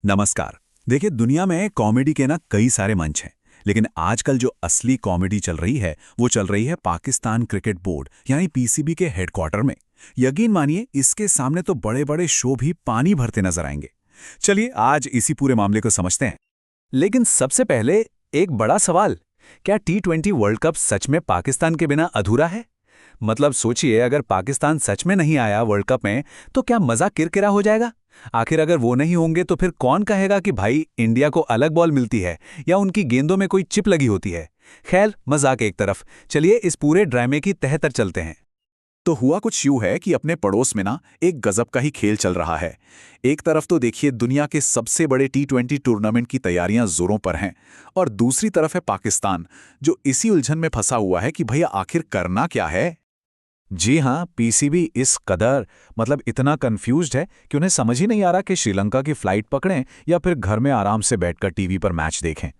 नमस्कार। देखिए, दुनिया में कॉमेडी के ना कई सारे मंच हैं, लेकिन आजकल जो असली कॉमेडी चल रही है वो चल रही है पाकिस्तान क्रिकेट बोर्ड यानी पीसीबी के हेडक्वार्टर में। यकीन मानिए, इसके सामने तो बड़े बड़े शो भी पानी भरते नजर आएंगे। चलिए आज इसी पूरे मामले को समझते हैं। लेकिन सबसे पहले एक बड़ा सवाल, क्या टी20 वर्ल्ड कप सच में पाकिस्तान के बिना अधूरा है? मतलब सोचिए, अगर पाकिस्तान सच में नहीं आया वर्ल्ड कप में तो क्या मजा किरकिरा हो जाएगा? आखिर अगर वो नहीं होंगे तो फिर कौन कहेगा कि भाई इंडिया को अलग बॉल मिलती है या उनकी गेंदों में कोई चिप लगी होती है? खैर, मजाक एक तरफ, चलिए इस पूरे ड्रामे की तह तक चलते हैं। तो हुआ कुछ यूं है कि अपने पड़ोस में ना एक गजब का ही खेल चल रहा है। एक तरफ तो देखिए दुनिया के सबसे बड़े टी20 टूर्नामेंट की तैयारियां जोरों पर हैं, और दूसरी तरफ है पाकिस्तान, जो इसी उलझन में फंसा हुआ है कि भैया आखिर करना क्या है। जी हाँ, पीसीबी इस कदर इतना कंफ्यूज्ड है कि उन्हें समझ ही नहीं आ रहा कि श्रीलंका की फ्लाइट पकड़ें या फिर घर में आराम से बैठकर टीवी पर मैच देखें।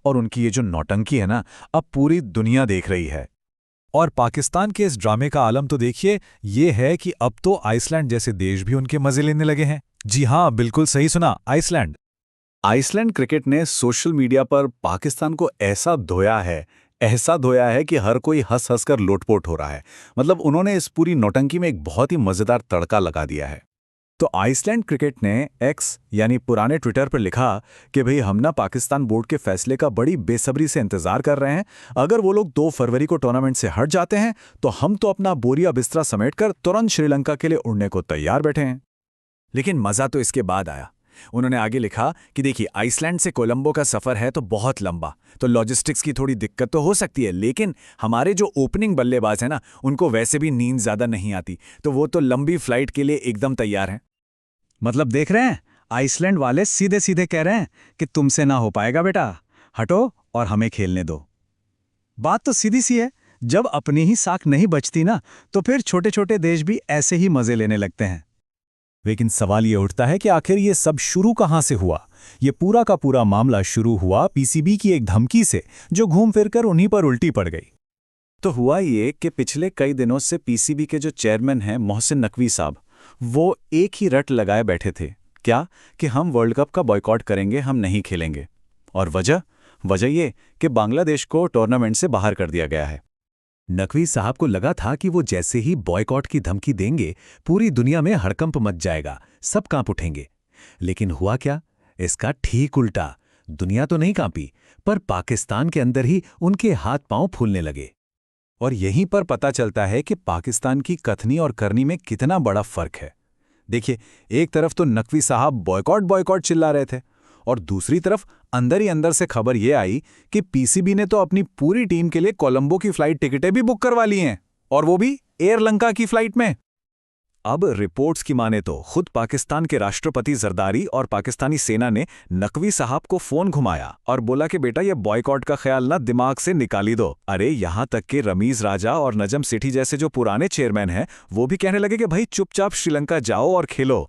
और उनकी ये जो नौटंकी है ना, अब पूरी दुनिया देख रही है। और पाकिस्तान के इस ड्रामे का आलम तो देखिए, ये है कि अब तो आइसलैंड जैसे देश भी उनके मजे लेने लगे हैं। जी हाँ, बिल्कुल सही सुना, आइसलैंड। आइसलैंड क्रिकेट ने सोशल मीडिया पर पाकिस्तान को ऐसा धोया है कि हर कोई हंस हंस कर लोटपोट हो रहा है। मतलब उन्होंने इस पूरी नौटंकी में एक बहुत ही मजेदार तड़का लगा दिया है। तो आइसलैंड क्रिकेट ने एक्स यानी पुराने ट्विटर पर लिखा कि भाई हम ना पाकिस्तान बोर्ड के फैसले का बड़ी बेसब्री से इंतजार कर रहे हैं। अगर वो लोग 2 फरवरी को टूर्नामेंट से हट जाते हैं तो हम तो अपना बोरिया बिस्तरा समेटकर तुरंत श्रीलंका के लिए उड़ने को तैयार बैठे हैं। लेकिन मजा तो इसके बाद आया। उन्होंने आगे लिखा कि देखिए, आइसलैंड से कोलंबो का सफर है तो बहुत लंबा, तो लॉजिस्टिक्स की थोड़ी दिक्कत तो हो सकती है, लेकिन हमारे जो ओपनिंग बल्लेबाज हैं ना, उनको वैसे भी नींद ज्यादा नहीं आती, तो वो तो लंबी फ्लाइट के लिए एकदम तैयार हैं। मतलब देख रहे हैं, आइसलैंड वाले सीधे सीधे कह रहे हैं कि तुमसे ना हो पाएगा बेटा, हटो और हमें खेलने दो। बात तो सीधी सी है, जब अपनी ही साख नहीं बचती ना, तो फिर छोटे छोटे देश भी ऐसे ही मजे लेने लगते हैं। लेकिन सवाल ये उठता है कि आखिर ये सब शुरू कहां से हुआ? ये पूरा का पूरा मामला शुरू हुआ पीसीबी की एक धमकी से, जो घूम फिरकर उन्हीं पर उल्टी पड़ गई। तो हुआ ये कि पिछले कई दिनों से पीसीबी के जो चेयरमैन हैं मोहसिन नकवी साहब, वो एक ही रट लगाए बैठे थे। क्या? कि हम वर्ल्ड कप का बॉयकॉट करेंगे, हम नहीं खेलेंगे। और वजह ये कि बांग्लादेश को टूर्नामेंट से बाहर कर दिया गया है। नकवी साहब को लगा था कि वो जैसे ही बॉयकॉट की धमकी देंगे, पूरी दुनिया में हड़कंप मच जाएगा, सब कांप उठेंगे। लेकिन हुआ क्या? इसका ठीक उल्टा। दुनिया तो नहीं कांपी, पर पाकिस्तान के अंदर ही उनके हाथ पांव फूलने लगे। और यहीं पर पता चलता है कि पाकिस्तान की कथनी और करनी में कितना बड़ा फर्क है। देखिए, एक तरफ तो नकवी साहब बॉयकॉट बॉयकॉट चिल्ला रहे थे, और दूसरी तरफ अंदर ही अंदर से खबर यह आई कि पीसीबी ने तो अपनी पूरी टीम के लिए कोलंबो की फ्लाइट टिकटें भी बुक करवा ली हैं, और वो भी एयरलंका की फ्लाइट में। अब रिपोर्ट्स की माने तो खुद पाकिस्तान के राष्ट्रपति जरदारी और पाकिस्तानी सेना ने नकवी साहब को फोन घुमाया और बोला कि बेटा, ये बॉयकॉट का ख्याल ना दिमाग से निकाली दो। अरे यहां तक कि रमीज राजा और नजम सेठी जैसे जो पुराने चेयरमैन हैं, वो भी कहने लगे कि भाई चुपचाप श्रीलंका जाओ और खेलो।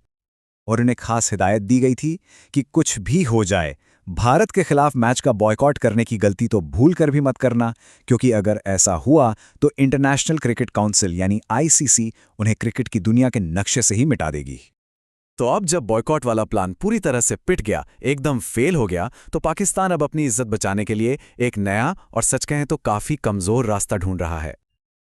और उन्हें खास हिदायत दी गई थी कि कुछ भी हो जाए, भारत के खिलाफ मैच का बॉयकॉट करने की गलती तो भूल कर भी मत करना, क्योंकि अगर ऐसा हुआ तो इंटरनेशनल क्रिकेट काउंसिल यानी आईसीसी उन्हें क्रिकेट की दुनिया के नक्शे से ही मिटा देगी। तो अब जब बॉयकॉट वाला प्लान पूरी तरह से पिट गया, एकदम फेल हो गया, तो पाकिस्तान अब अपनी इज्जत बचाने के लिए एक नया और सच कहें तो काफी कमजोर रास्ता ढूंढ रहा है।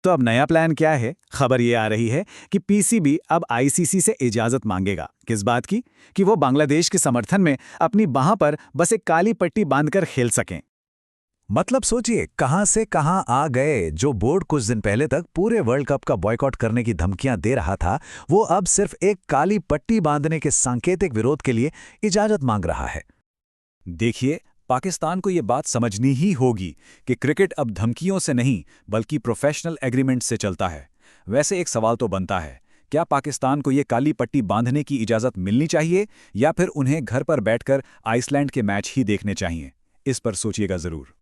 तो अब नया प्लान क्या है? खबर ये आ रही है कि पीसीबी अब आईसीसी से इजाजत मांगेगा। किस बात की? कि वो बांग्लादेश के समर्थन में अपनी बाह पर बस एक काली पट्टी बांधकर खेल सकें। मतलब सोचिए, कहां से कहां आ गए। जो बोर्ड कुछ दिन पहले तक पूरे वर्ल्ड कप का बॉयकॉट करने की धमकियां दे रहा था, वो अब सिर्फ एक काली पट्टी बांधने के सांकेतिक विरोध के लिए इजाजत मांग रहा है। देखिए, पाकिस्तान को ये बात समझनी ही होगी कि क्रिकेट अब धमकियों से नहीं बल्कि प्रोफेशनल एग्रीमेंट से चलता है। वैसे एक सवाल तो बनता है, क्या पाकिस्तान को ये काली पट्टी बांधने की इजाज़त मिलनी चाहिए या फिर उन्हें घर पर बैठकर आइसलैंड के मैच ही देखने चाहिए? इस पर सोचिएगा ज़रूर।